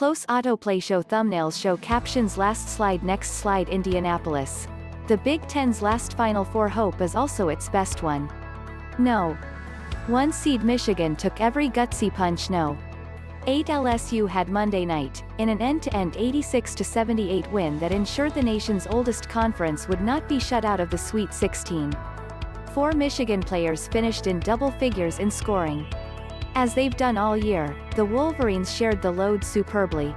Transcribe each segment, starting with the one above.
Close autoplay show thumbnails show captions last slide next slide Indianapolis. The Big Ten's last Final Four hope is also its best one. No. 1 seed Michigan took every gutsy punch no. 8 LSU had Monday night, in an end-to-end 86-78 win that ensured the nation's oldest conference would not be shut out of the Sweet 16. 4 Michigan players finished in double figures in scoring. As they've done all year, the Wolverines shared the load superbly.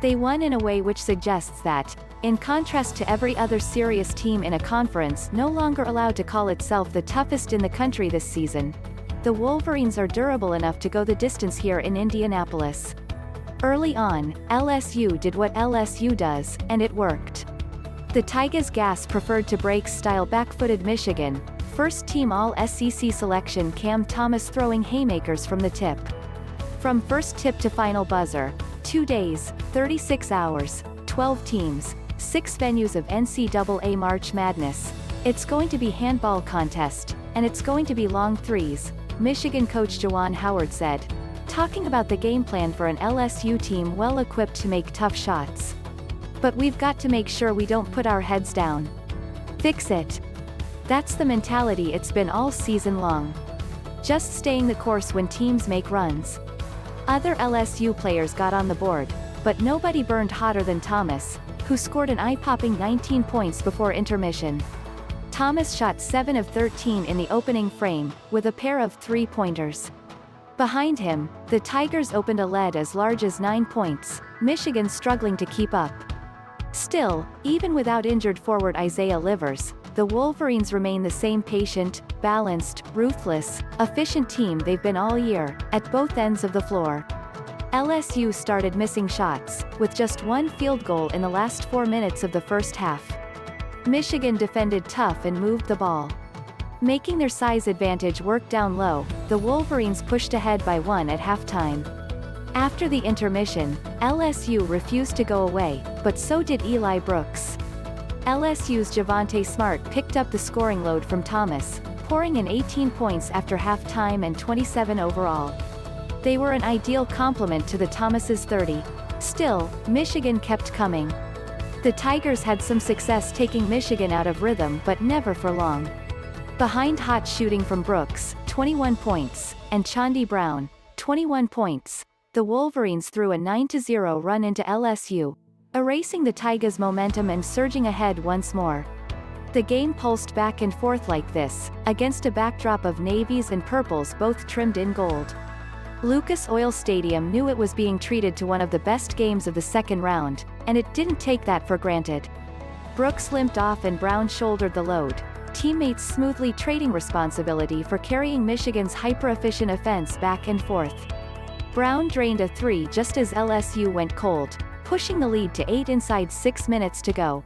They won in a way which suggests that, in contrast to every other serious team in a conference no longer allowed to call itself the toughest in the country this season, the Wolverines are durable enough to go the distance here in Indianapolis. Early on, LSU did what LSU does, and it worked. The Tigers gas preferred to break-style backfooted Michigan, first-team All-SEC selection Cam Thomas throwing haymakers from the tip. From first tip to final buzzer, 2 days, 36 hours, 12 teams, 6 venues of NCAA March Madness. It's going to be handball contest, and it's going to be long threes, Michigan coach Juwan Howard said, talking about the game plan for an LSU team well equipped to make tough shots. But we've got to make sure we don't put our heads down. Fix it. That's the mentality it's been all season long. Just staying the course when teams make runs. Other LSU players got on the board, but nobody burned hotter than Thomas, who scored an eye-popping 19 points before intermission. Thomas shot 7 of 13 in the opening frame, with a pair of three-pointers. Behind him, the Tigers opened a lead as large as 9 points, Michigan struggling to keep up. Still, even without injured forward Isaiah Livers, the Wolverines remain the same patient, balanced, ruthless, efficient team they've been all year, at both ends of the floor. LSU started missing shots, with just 1 field goal in the last 4 minutes of the first half. Michigan defended tough and moved the ball. Making their size advantage work down low, the Wolverines pushed ahead by 1 at halftime. After the intermission, LSU refused to go away, but so did Eli Brooks. LSU's Javonte picked up the scoring load from Thomas, pouring in 18 points after halftime and 27 overall. They were an ideal complement to the Thomas's 30. Still, Michigan kept coming. The Tigers had some success taking Michigan out of rhythm but never for long. Behind hot shooting from Brooks, 21 points, and Chaundee Brown, 21 points, the Wolverines threw a 9-0 run into LSU, erasing the Tigers' momentum and surging ahead once more. The game pulsed back and forth like this, against a backdrop of navies and purples both trimmed in gold. Lucas Oil Stadium knew it was being treated to one of the best games of the second round, and it didn't take that for granted. Brooks limped off and Brown shouldered the load, teammates smoothly trading responsibility for carrying Michigan's hyper-efficient offense back and forth. Brown drained a 3 just as LSU went cold, pushing the lead to 8 inside 6 minutes to go.